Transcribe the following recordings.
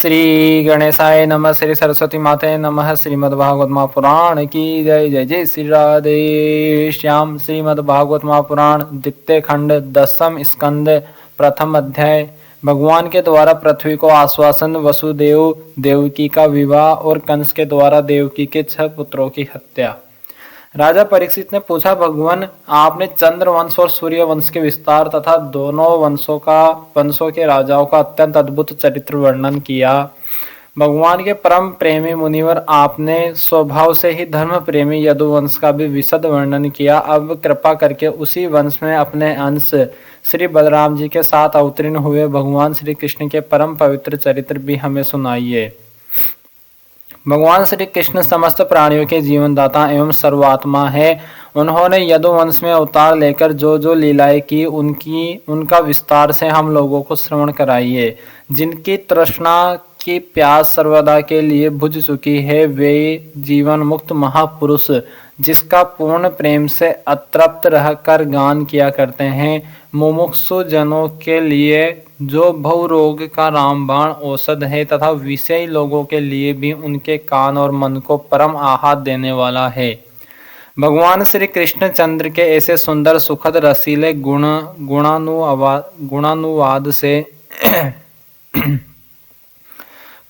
श्री गणेशाय नमः। श्री सरस्वती माते नमः। श्रीमद्भागवत महापुराण की जय। जय जय श्री राधे श्याम। श्रीमद्भागवत महापुराण द्वितीय खंड 10वीं स्कंद प्रथम अध्याय। भगवान के द्वारा पृथ्वी को आश्वासन, वसुदेव देवकी का विवाह और कंस के द्वारा देवकी के 6 पुत्रों की हत्या। राजा परीक्षित ने पूछा, भगवान आपने चंद्र वंश और सूर्य वंश के विस्तार तथा दोनों वंशों के राजाओं का अत्यंत अद्भुत चरित्र वर्णन किया। भगवान के परम प्रेमी मुनिवर आपने स्वभाव से ही धर्म प्रेमी यदुवंश का भी विशद वर्णन किया। अब कृपा करके उसी वंश में अपने अंश श्री बलराम जी के साथ अवतीर्ण हुए भगवान श्री कृष्ण के परम पवित्र चरित्र भी हमें सुनाइए। भगवान श्री कृष्ण समस्त प्राणियों के जीवनदाता एवं सर्वात्मा है। उन्होंने यदुवंश में अवतार लेकर जो जो लीलाएं की उनका विस्तार से हम लोगों को श्रवण कराइए। जिनकी तृष्णा की प्यास सर्वदा के लिए बुझ चुकी है, वे जीवन मुक्त महापुरुष जिसका पूर्ण प्रेम से अतृप्त रहकर गान किया करते हैं, मुमुक्षु जनों के लिए जो भव रोग का रामबाण औषध है तथा विषयी लोगों के लिए भी उनके कान और मन को परम आहत देने वाला है। भगवान श्री कृष्ण चंद्र के ऐसे सुंदर सुखद रसीले गुणानुवाद से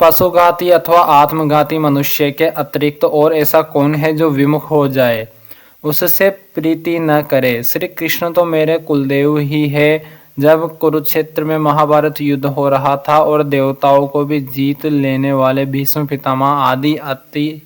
पशुघाती अथवा आत्मघाती मनुष्य के अतिरिक्त और ऐसा कौन है जो विमुख हो जाए, उससे प्रीति न करे। श्री कृष्ण तो मेरे कुलदेव ही है। जब कुरुक्षेत्र में महाभारत युद्ध हो रहा था और देवताओं को भी जीत लेने वाले भीष्म पितामह आदि अति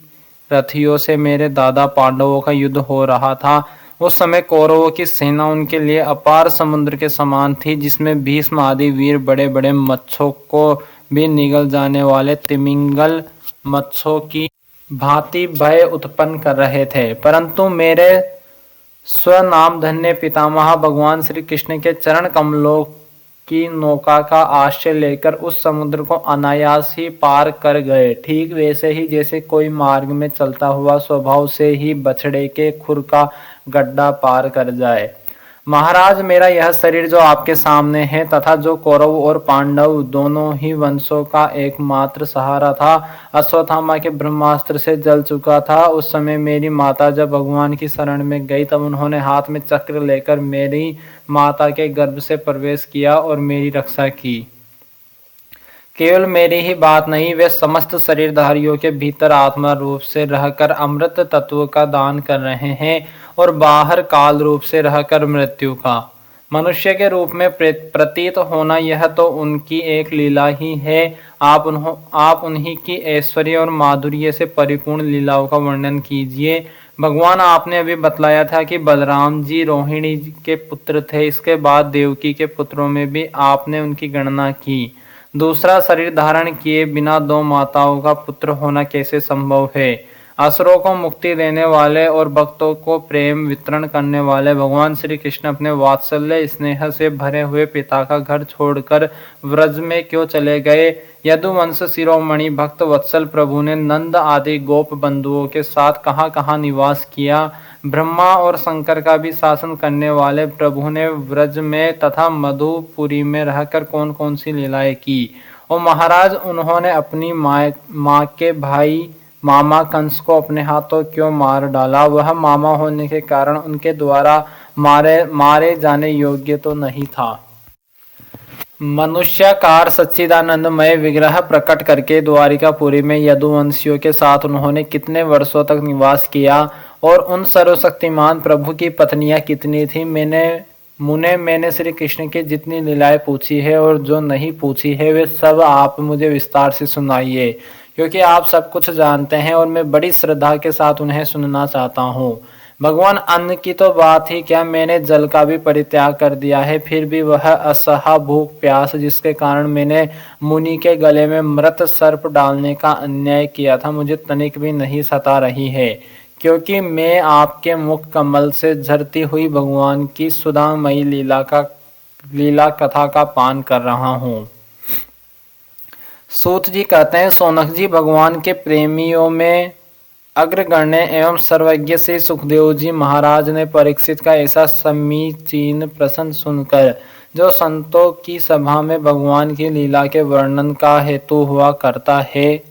रथियों से मेरे दादा पांडवों का युद्ध हो रहा था, उस समय कौरवों की सेना उनके लिए अपार समुद्र के समान थी, जिसमें भीष्म आदि वीर बड़े बड़े मत्स्यों को भी निगल जाने वाले तिमिंगल मत्स्यों की भांति भय उत्पन्न कर रहे थे। परंतु मेरे स्वनाम धन्य पितामह भगवान श्री कृष्ण के चरण कमलों की नौका का आश्रय लेकर उस समुद्र को अनायास ही पार कर गए। ठीक वैसे ही जैसे कोई मार्ग में चलता हुआ स्वभाव से ही बछड़े के खुर का गड्ढा पार कर जाए। महाराज, मेरा यह शरीर जो आपके सामने है तथा जो कौरव और पांडव दोनों ही वंशों का एकमात्र सहारा था, अश्वत्थामा के ब्रह्मास्त्र से जल चुका था। उस समय मेरी माता जब भगवान की शरण में गई, तब उन्होंने हाथ में चक्र लेकर मेरी माता के गर्भ से प्रवेश किया और मेरी रक्षा की। केवल मेरी ही बात नहीं, वे समस्त शरीरधारियों के भीतर आत्मा रूप से रहकर अमृत तत्व का दान कर रहे हैं और बाहर काल रूप से रहकर मृत्यु का। मनुष्य के रूप में प्रतीत होना यह तो उनकी एक लीला ही है। आप उन्हीं की ऐश्वर्य और माधुर्य से परिपूर्ण लीलाओं का वर्णन कीजिए। भगवान, आपने अभी बतलाया था कि बलराम जी रोहिणी के पुत्र थे। इसके बाद देवकी के पुत्रों में भी आपने उनकी गणना की। दूसरा शरीर धारण किए बिना 2 माताओं का पुत्र होना कैसे संभव है? असुरों को मुक्ति देने वाले और भक्तों को प्रेम वितरण करने वाले भगवान श्री कृष्ण अपने वात्सल्य स्नेह से भरे हुए पिता का घर छोड़कर व्रज में क्यों चले गए? यदुवंश शिरोमणि भक्त वत्सल प्रभु ने नंद आदि गोप बंधुओं के साथ कहाँ कहाँ निवास किया? ब्रह्मा और शंकर का भी शासन करने वाले प्रभु ने व्रज में तथा मधुपुरी में रहकर कौन कौन सी लीलाएं की? और महाराज, उन्होंने अपनी माँ के भाई मामा कंस को अपने हाथों क्यों मार डाला? वह मामा होने के कारण उनके द्वारा मारे जाने योग्य तो नहीं था। मनुष्याकार सच्चिदानंदमय विग्रह प्रकट करके द्वारिकापुरी में यदुवंशियों के साथ उन्होंने कितने वर्षों तक निवास किया और उन सर्वशक्तिमान प्रभु की पत्नियां कितनी थी? मैंने श्री कृष्ण की जितनी लीलाएं पूछी है और जो नहीं पूछी है, वे सब आप मुझे विस्तार से सुनाइए, क्योंकि आप सब कुछ जानते हैं और मैं बड़ी श्रद्धा के साथ उन्हें सुनना चाहता हूँ। भगवान, अन्न की तो बात ही क्या, मैंने जल का भी परित्याग कर दिया है, फिर भी वह असहा भूख प्यास जिसके कारण मैंने मुनि के गले में मृत सर्प डालने का अन्याय किया था, मुझे तनिक भी नहीं सता रही है, क्योंकि मैं आपके मुख कमल से झरती हुई भगवान की सुधामयी लीला कथा का पान कर रहा हूँ। सूत जी कहते हैं, सोनक जी, भगवान के प्रेमियों में अग्रगण्य एवं सर्वज्ञ श्री सुखदेव जी महाराज ने परीक्षित का ऐसा समीचीन प्रश्न सुनकर जो संतों की सभा में भगवान की लीला के वर्णन का हेतु हुआ करता है,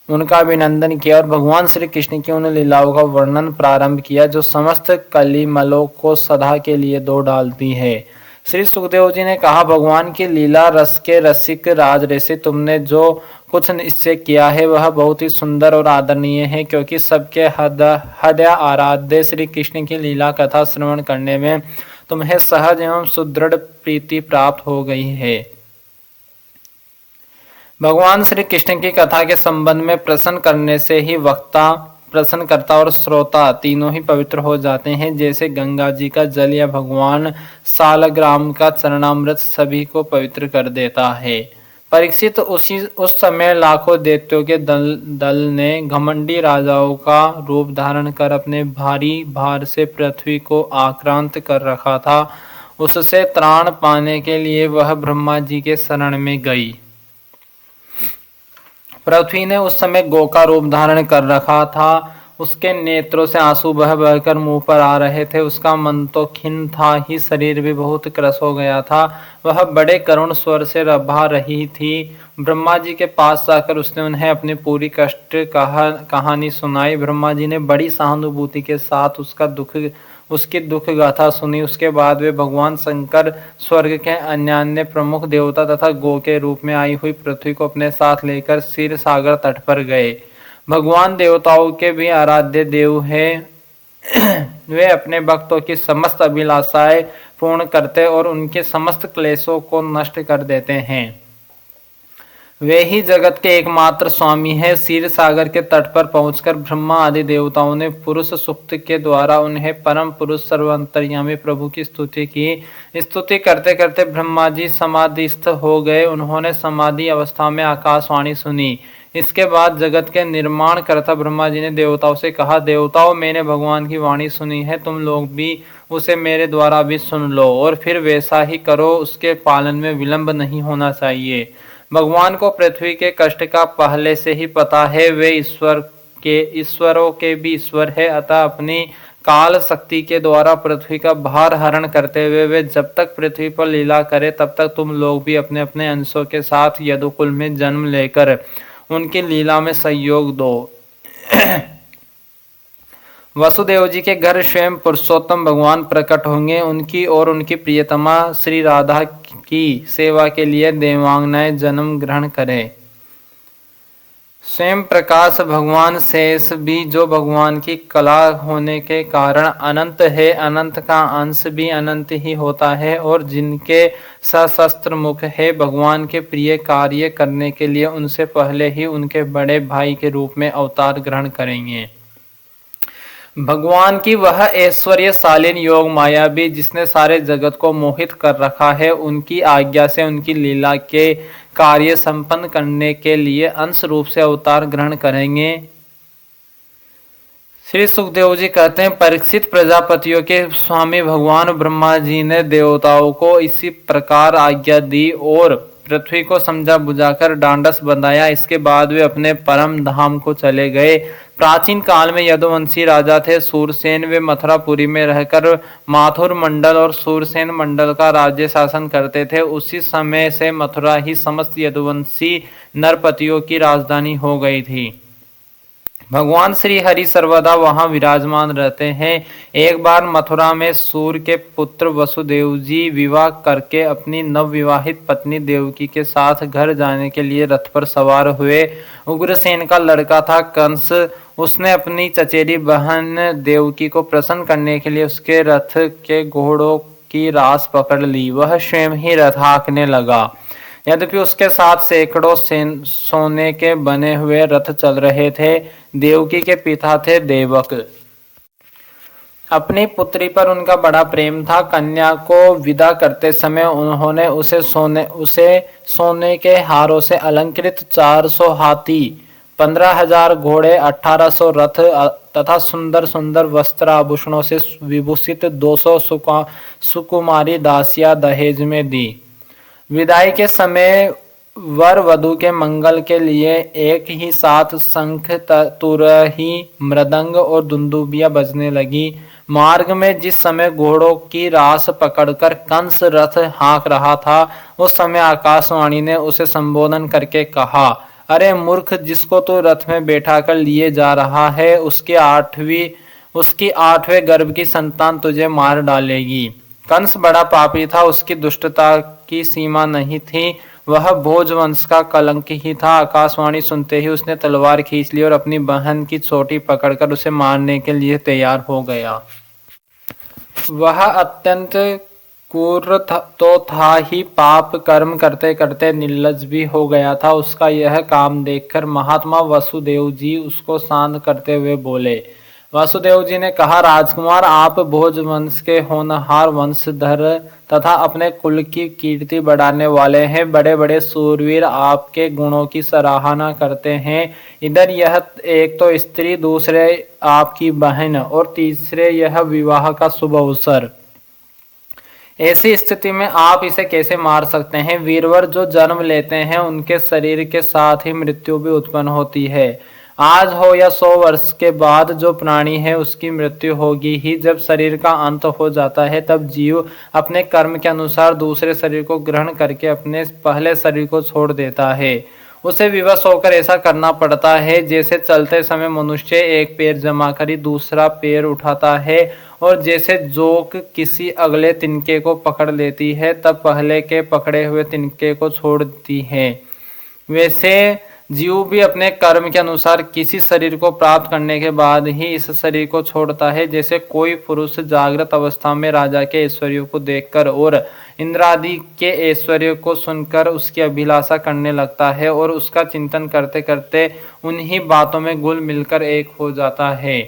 उनका अभिनंदन किया और भगवान श्री कृष्ण की उन लीलाओं का वर्णन प्रारंभ किया जो समस्त कलिमलों को सदा के लिए धो डालती है। श्री सुखदेव जी ने कहा, भगवान की लीला रस के रसिक राज ऋषि, तुमने जो कुछ निश्चय किया है वह बहुत ही सुंदर और आदरणीय है, क्योंकि सबके हृदय आराध्य श्री कृष्ण की लीला कथा श्रवण करने में तुम्हें सहज एवं सुदृढ़ प्रीति प्राप्त हो गई है। भगवान श्री कृष्ण की कथा के संबंध में प्रश्न करने से ही वक्ता, प्रश्नकर्ता और श्रोता तीनों ही पवित्र हो जाते हैं, जैसे गंगा जी का जल या भगवान सालग्राम का चरणामृत सभी को पवित्र कर देता है। परीक्षित, उस समय लाखों दैत्यों के दल ने घमंडी राजाओं का रूप धारण कर अपने भारी भार से पृथ्वी को आक्रांत कर रखा था। उससे त्राण पाने के लिए वह ब्रह्मा जी के शरण में गई। पृथ्वी ने उस समय गौ का रूप धारण कर रखा था। उसके नेत्रों से आंसू बह बहकर मुंह पर आ रहे थे। उसका मन तो खिन्न था ही, शरीर भी बहुत क्रस हो गया था। वह बड़े करुण स्वर से रभा रही थी। ब्रह्मा जी के पास जाकर उसने उन्हें अपनी पूरी कष्ट कहानी सुनाई। ब्रह्मा जी ने बड़ी सहानुभूति के साथ उसकी दुख गाथा सुनी। उसके बाद वे भगवान शंकर स्वर्ग के अन्य प्रमुख देवता तथा गौ के रूप में आई हुई पृथ्वी को अपने साथ लेकर क्षीर सागर तट पर गए। भगवान देवताओं के भी आराध्य देव हैं। वे अपने भक्तों की समस्त अभिलाषाएं पूर्ण करते और उनके समस्त क्लेशों को नष्ट कर देते हैं। वे ही जगत के एकमात्र स्वामी हैं। क्षीर सागर के तट पर पहुंचकर ब्रह्मा आदि देवताओं ने पुरुष सूक्त के द्वारा उन्हें परम पुरुष सर्वांतर्यामी प्रभु की स्तुति की। स्तुति करते करते ब्रह्मा जी समाधिस्थ हो गए। उन्होंने समाधि अवस्था में आकाशवाणी सुनी। इसके बाद जगत के निर्माण करता ब्रह्मा जी ने देवताओं से कहा, देवताओं, मैंने भगवान की वाणी सुनी है, तुम लोग भी उसे मेरे द्वारा भी सुन लो और फिर वैसा ही करो। उसके पालन में विलंब नहीं होना चाहिए। भगवान को पृथ्वी के कष्ट का पहले से ही पता है। वे ईश्वरों के भी ईश्वर है। अतः अपनी काल शक्ति के द्वारा पृथ्वी का भार हरण करते हुए वे जब तक पृथ्वी पर लीला करे तब तक तुम लोग भी अपने अपने अंशों के साथ यदुकुल में जन्म लेकर उनकी लीला में सहयोग दो। वसुदेव जी के घर स्वयं पुरुषोत्तम भगवान प्रकट होंगे। उनकी और उनकी प्रियतमा श्री राधा की सेवा के लिए देवांगनाएं जन्म ग्रहण करें। स्वयं प्रकाश भगवान शेष भी, जो भगवान की कला होने के कारण अनंत है, अनंत का अंश भी अनंत ही होता है और जिनके सशस्त्र मुख है, भगवान के प्रिय कार्य करने के लिए उनसे पहले ही उनके बड़े भाई के रूप में अवतार ग्रहण करेंगे। भगवान की वह ऐश्वर्यशालीन योग माया भी, जिसने सारे जगत को मोहित कर रखा है, उनकी आज्ञा से उनकी लीला के कार्य संपन्न करने के लिए अंश रूप से अवतार ग्रहण करेंगे। श्री सुखदेव जी कहते हैं, परीक्षित, प्रजापतियों के स्वामी भगवान ब्रह्मा जी ने देवताओं को इसी प्रकार आज्ञा दी और पृथ्वी को समझा बुझाकर डांडस बंधाया। इसके बाद वे अपने परम धाम को चले गए। प्राचीन काल में यदुवंशी राजा थे सूरसेन। वे मथुरापुरी में रहकर माथुर मंडल और सूरसेन मंडल का राज्य शासन करते थे। उसी समय से मथुरा ही समस्त यदुवंशी नरपतियों की राजधानी हो गई थी। भगवान श्री हरि सर्वदा वहां विराजमान रहते हैं। एक बार मथुरा में सूर्य के पुत्र वसुदेव जी विवाह करके अपनी नवविवाहित पत्नी देवकी के साथ घर जाने के लिए रथ पर सवार हुए। उग्रसेन का लड़का था कंस। उसने अपनी चचेरी बहन देवकी को प्रसन्न करने के लिए उसके रथ के घोड़ों की रास पकड़ ली। वह स्वयं ही रथ हाँकने लगा। यद्यपि उसके साथ सैकड़ों सोने के बने हुए रथ चल रहे थे। देवकी के पिता थे देवक। अपनी पुत्री पर उनका बड़ा प्रेम था। कन्या को विदा करते समय उन्होंने उसे सोने के हारों से अलंकृत 400 हाथी, 15,000 घोड़े, 1800 रथ तथा सुंदर सुंदर वस्त्र आभूषणों से विभूषित 200 सुकुमारी दासियां दहेज में दी। विदाई के समय वर वधु के मंगल के लिए एक ही साथ शंख, तुरही, मृदंग और दुंदुबियां बजने लगी। मार्ग में जिस समय घोड़ों की रास पकड़कर कंस रथ हाँक रहा था, उस समय आकाशवाणी ने उसे संबोधन करके कहा, अरे मूर्ख, जिसको तू रथ में बैठा कर लिए जा रहा है, उसकी आठवें गर्भ की संतान तुझे मार डालेगी। कंस बड़ा पापी था, उसकी दुष्टता की सीमा नहीं थी, वह भोज वंश का कलंक ही था। आकाशवाणी सुनते ही उसने तलवार खींच ली और अपनी बहन की चोटी पकड़कर उसे मारने के लिए तैयार हो गया। वह अत्यंत क्रूर तो था ही, पाप कर्म करते करते निर्लज्ज भी हो गया था। उसका यह काम देखकर महात्मा वसुदेव जी उसको शांत करते हुए बोले। वासुदेव जी ने कहा, राजकुमार, आप भोज वंश के होनहार वंशधर तथा अपने कुल की कीर्ति बढ़ाने वाले हैं। बड़े बड़े सूरवीर आपके गुणों की सराहना करते हैं। इधर यह एक तो स्त्री, दूसरे आपकी बहन और तीसरे यह विवाह का शुभ अवसर। ऐसी स्थिति में आप इसे कैसे मार सकते हैं? वीरवर जो जन्म लेते हैं उनके शरीर के साथ ही मृत्यु भी उत्पन्न होती है। आज हो या 100 वर्ष के बाद जो प्राणी है उसकी मृत्यु होगी ही। जब शरीर का अंत हो जाता है तब जीव अपने कर्म के अनुसार दूसरे शरीर को ग्रहण करके अपने पहले शरीर को छोड़ देता है। उसे विवश होकर ऐसा करना पड़ता है जैसे चलते समय मनुष्य एक पैर जमा कर ही दूसरा पैर उठाता है, और जैसे जोक किसी अगले तिनके को पकड़ लेती है तब पहले के पकड़े हुए तिनके को छोड़ती है, वैसे जीव भी अपने कर्म के अनुसार किसी शरीर को प्राप्त करने के बाद ही इस शरीर को छोड़ता है। जैसे कोई पुरुष जागृत अवस्था में राजा के ऐश्वर्य को देखकर और इंद्रादि के ऐश्वर्य को सुनकर उसकी अभिलाषा करने लगता है और उसका चिंतन करते करते उन्हीं बातों में घुल मिलकर एक हो जाता है,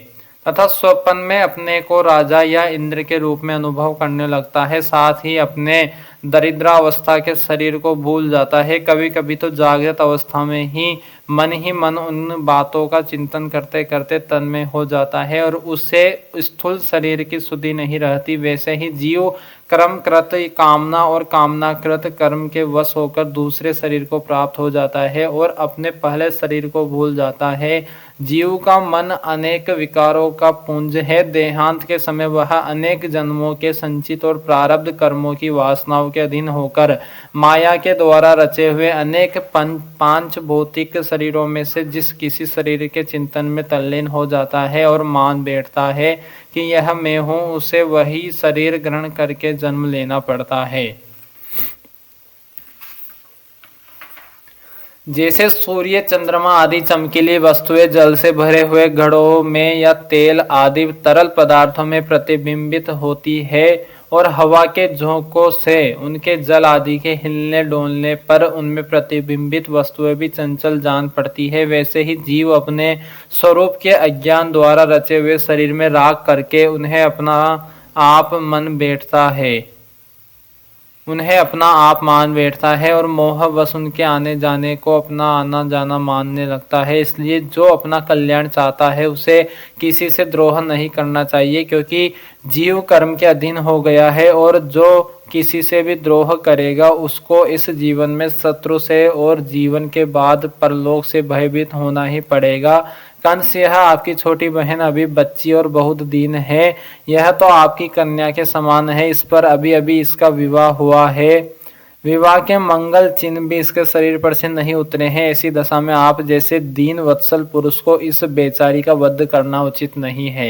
तथा स्वप्न में अपने को राजा या इंद्र के रूप में अनुभव करने लगता है। साथ ही अपने दरिद्रावस्था के शरीर को भूल जाता है। कभी कभी तो जागृत अवस्था में ही मन उन बातों का चिंतन करते करते तन्मय हो जाता है और उससे स्थूल शरीर की सुधि नहीं रहती। वैसे ही जीव कर्मकृत कामना और कामनाकृत कर्म के वश होकर दूसरे शरीर को प्राप्त हो जाता है और अपने पहले शरीर को भूल जाता है। जीव का मन अनेक विकारों का पुंज है। देहांत के समय वह अनेक जन्मों के संचित और प्रारब्ध कर्मों की वासनाओं के अधीन होकर माया के द्वारा रचे हुए अनेक पांच भौतिक शरीरों में से जिस किसी शरीर के चिंतन में तल्लीन हो जाता है और मान बैठता है कि यह मैं हूँ, उसे वही शरीर ग्रहण करके जन्म लेना पड़ता है। जैसे सूर्य, चंद्रमा आदि चमकीली वस्तुएं जल से भरे हुए घड़ों में या तेल आदि तरल पदार्थों में प्रतिबिंबित होती है और हवा के झोंकों से उनके जल आदि के हिलने डोलने पर उनमें प्रतिबिंबित वस्तुएं भी चंचल जान पड़ती है, वैसे ही जीव अपने स्वरूप के अज्ञान द्वारा रचे हुए शरीर में राग करके उन्हें अपना आप मान बैठता है और मोहवश उनके आने जाने को अपना आना जाना मानने लगता है। इसलिए जो अपना कल्याण चाहता है उसे किसी से द्रोह नहीं करना चाहिए, क्योंकि जीव कर्म के अधीन हो गया है और जो किसी से भी द्रोह करेगा उसको इस जीवन में शत्रु से और जीवन के बाद परलोक से भयभीत होना ही पड़ेगा। कंस, यह आपकी छोटी बहन अभी बच्ची और बहुत दीन है। यह तो आपकी कन्या के समान है। इस पर अभी अभी इसका विवाह हुआ है। विवाह के मंगल चिन्ह भी इसके शरीर पर से नहीं उतरे हैं। ऐसी दशा में आप जैसे दीन वत्सल पुरुष को इस बेचारी का वध करना उचित नहीं है।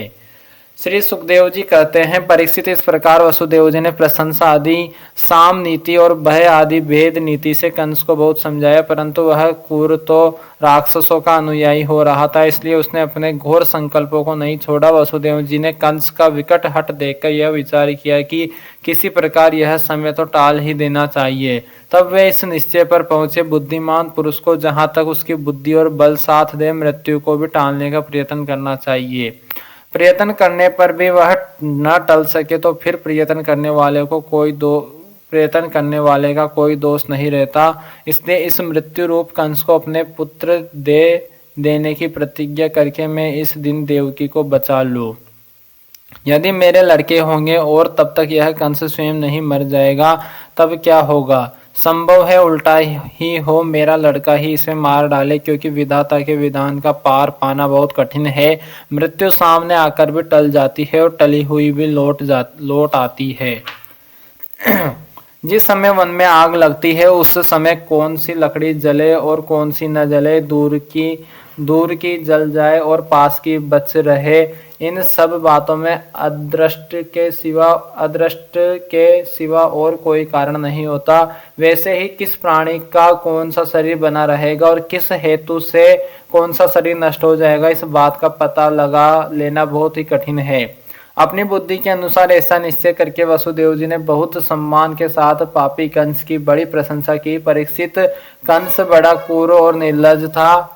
श्री सुखदेव जी कहते हैं, परीक्षित, इस प्रकार वसुदेव जी ने प्रशंसा आदि साम नीति और भय आदि भेद नीति से कंस को बहुत समझाया, परंतु वह क्रूर तो राक्षसों का अनुयायी हो रहा था, इसलिए उसने अपने घोर संकल्पों को नहीं छोड़ा। वसुदेव जी ने कंस का विकट हट देखकर यह विचार किया कि किसी प्रकार यह समय तो टाल ही देना चाहिए। तब वे इस निश्चय पर पहुंचे, बुद्धिमान पुरुष को जहां तक उसकी बुद्धि और बल साथ दे मृत्यु को भी टालने का प्रयत्न करना चाहिए। प्रयत्न करने पर भी वह न टल सके तो फिर प्रयत्न करने वाले का कोई दोष नहीं रहता। इसलिए इस मृत्यु रूप कंस को अपने पुत्र देने की प्रतिज्ञा करके मैं इस दिन देवकी को बचा लूं। यदि मेरे लड़के होंगे और तब तक यह कंस स्वयं नहीं मर जाएगा तब क्या होगा? संभव है उल्टा ही हो, मेरा लड़का ही इसे मार डाले, क्योंकि विधाता के विधान का पार पाना बहुत कठिन है। मृत्यु सामने आकर भी टल जाती है और टली हुई भी लौट आती है। जिस समय वन में आग लगती है उस समय कौन सी लकड़ी जले और कौन सी न जले, दूर की जल जाए और पास की बच रहे, इन सब बातों में अदृष्ट के सिवा और कोई कारण नहीं होता। वैसे ही किस प्राणी का कौन सा शरीर बना रहेगा और किस हेतु से कौन सा शरीर नष्ट हो जाएगा, इस बात का पता लगा लेना बहुत ही कठिन है। अपनी बुद्धि के अनुसार ऐसा निश्चय करके वसुदेव जी ने बहुत सम्मान के साथ पापी कंस की बड़ी प्रशंसा की। परीक्षित, कंस बड़ा क्रूर और निर्लज था,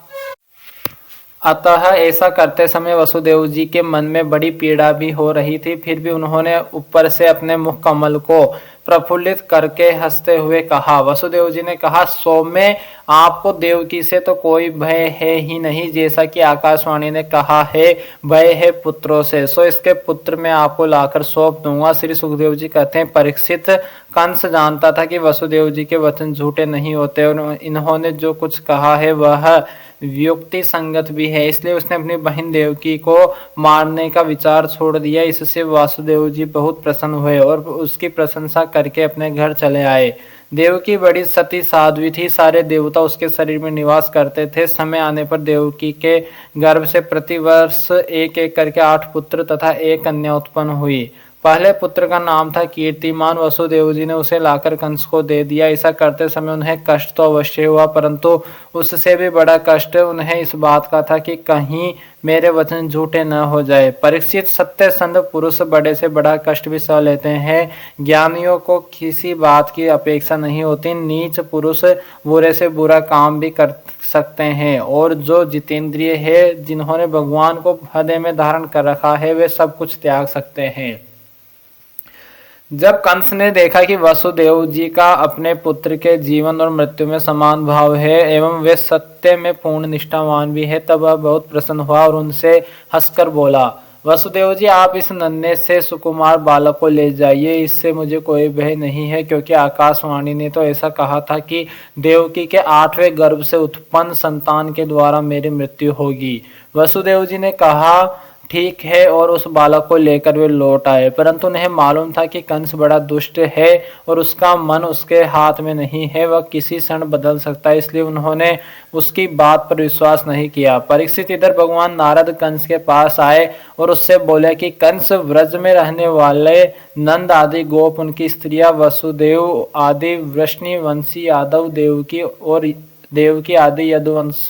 अतः ऐसा करते समय वसुदेव जी के मन में बड़ी पीड़ा भी हो रही थी। फिर भी उन्होंने ऊपर से अपने मुख कमल को प्रफुल्लित करके हंसते हुए कहा। वसुदेव जी ने कहा, सौम्य, आपको देवकी से तो कोई भय है ही नहीं, जैसा कि आकाशवाणी ने कहा है, भय है पुत्रों से, सो इसके पुत्र मैं आपको लाकर सौंप दूंगा। श्री सुखदेव जी कहते हैं, परीक्षित, कंस जानता था कि वसुदेव जी के वचन झूठे नहीं होते और इन्होंने जो कुछ कहा है वह युक्ति संगत भी है, इसलिए उसने अपनी बहन देवकी को मारने का विचार छोड़ दिया। इससे वासुदेव जी बहुत प्रसन्न हुए और उसकी प्रशंसा करके अपने घर चले आए। देवकी बड़ी सती साध्वी थी, सारे देवता उसके शरीर में निवास करते थे। समय आने पर देवकी के गर्भ से प्रतिवर्ष एक एक करके 8 पुत्र तथा 1 कन्या उत्पन्न हुई। पहले पुत्र का नाम था कीर्तिमान। वसुदेव जी ने उसे लाकर कंस को दे दिया। ऐसा करते समय उन्हें कष्ट तो अवश्य हुआ, परंतु उससे भी बड़ा कष्ट उन्हें इस बात का था कि कहीं मेरे वचन झूठे न हो जाए। परीक्षित, सत्यसंध पुरुष बड़े से बड़ा कष्ट भी सह लेते हैं, ज्ञानियों को किसी बात की अपेक्षा नहीं होती। नीच पुरुष बुरे से बुरा काम भी कर सकते हैं, और जो जितेंद्रिय है, जिन्होंने भगवान को हृदय में धारण कर रखा है, वे सब कुछ त्याग सकते हैं। जब कंस ने देखा कि वसुदेव जी का अपने पुत्र के जीवन और मृत्यु में समान भाव है एवं वे सत्य में पूर्ण निष्ठावान भी है, तब वह बहुत प्रसन्न हुआ और उनसे हंसकर बोला, वसुदेव जी, आप इस नन्हे से सुकुमार बालक को ले जाइए, इससे मुझे कोई भय नहीं है, क्योंकि आकाशवाणी ने तो ऐसा कहा था कि देवकी के 8वें गर्भ से उत्पन्न संतान के द्वारा मेरी मृत्यु होगी। वसुदेव जी ने कहा, ठीक है, और उस बालक को लेकर वे लौट आए। परंतु उन्हें मालूम था कि कंस बड़ा दुष्ट है और उसका मन उसके हाथ में नहीं है, वह किसी क्षण बदल सकता है, इसलिए उन्होंने उसकी बात पर विश्वास नहीं किया। परीक्षित, इधर भगवान नारद कंस के पास आए और उससे बोले कि कंस, व्रज में रहने वाले नंद आदि गोप, उनकी स्त्रियां वसुदेव आदि वृष्णिवंशी यादव, देवकी आदि यदुवंश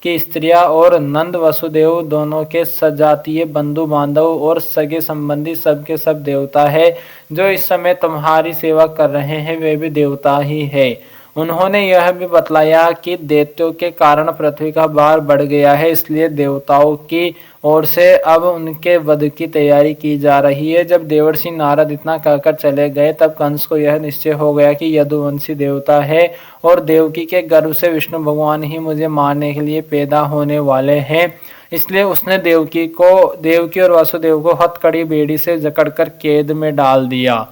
की स्त्रियां और नंद वसुदेव दोनों के सजातीय बंधु बांधव और सगे संबंधी सबके सब देवता है। जो इस समय तुम्हारी सेवा कर रहे हैं वे भी देवता ही है। उन्होंने यह भी बतलाया कि दैत्यों के कारण पृथ्वी का भार बढ़ गया है, इसलिए देवताओं की ओर से अब उनके वध की तैयारी की जा रही है। जब देवर्षि नारद इतना कहकर चले गए, तब कंस को यह निश्चय हो गया कि यदुवंशी देवता है और देवकी के गर्भ से विष्णु भगवान ही मुझे मारने के लिए पैदा होने वाले हैं। इसलिए उसने देवकी और वासुदेव को हथकड़ी बेड़ी से जकड़कर कैद में डाल दिया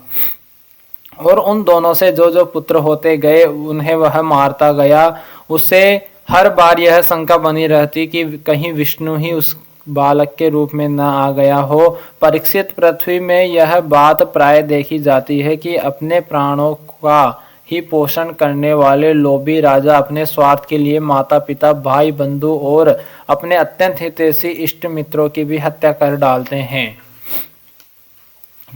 और उन दोनों से जो जो पुत्र होते गए उन्हें वह मारता गया। उसे हर बार यह शंका बनी रहती कि कहीं विष्णु ही उस बालक के रूप में न आ गया हो। परीक्षित, पृथ्वी में यह बात प्राय देखी जाती है कि अपने प्राणों का ही पोषण करने वाले लोभी राजा अपने स्वार्थ के लिए माता पिता, भाई बंधु और अपने अत्यंत हितैषी इष्ट मित्रों की भी हत्या कर डालते हैं।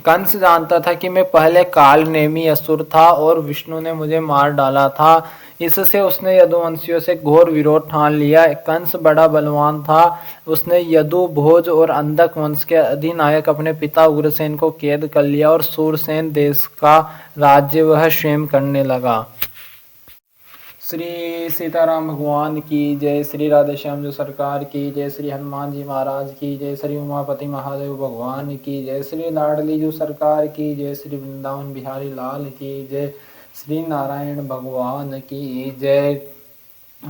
कंस जानता था कि मैं पहले काल नेमी असुर था और विष्णु ने मुझे मार डाला था, इससे उसने यदुवंशियों से घोर विरोध ठान लिया। कंस बड़ा बलवान था, उसने यदु, भोज और अंधक वंश के अधिनायक अपने पिता उग्रसेन को कैद कर लिया और सूरसेन देश का राज्य वह स्वयं करने लगा। श्री सीताराम भगवान की जय, श्री राधेश्याम जो सरकार की जय, श्री हनुमान जी महाराज की जय, श्री उमापति महादेव भगवान की जय, श्री लाडली जो सरकार की जय, श्री वृंदावन बिहारी लाल की जय, श्री नारायण भगवान की जय,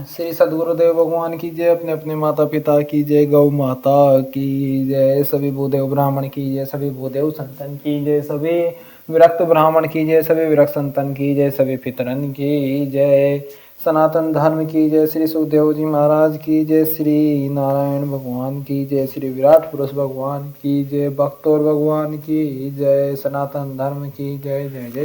श्री सदगुरुदेव भगवान की जय, अपने अपने माता पिता की जय, गौ माता की जय, सभी भूदेव ब्राह्मण की जय, सभी भूदेव संतन की जय, सभी विरक्त ब्राह्मण की जय, सभी विरक्त संतन की जय, सभी पितरन की जय, सनातन धर्म की जय, श्री सुखदेव जी महाराज की जय, श्री नारायण भगवान की जय, श्री विराट पुरुष भगवान की जय, भक्तोर भगवान की जय, सनातन धर्म की जय। जय जय।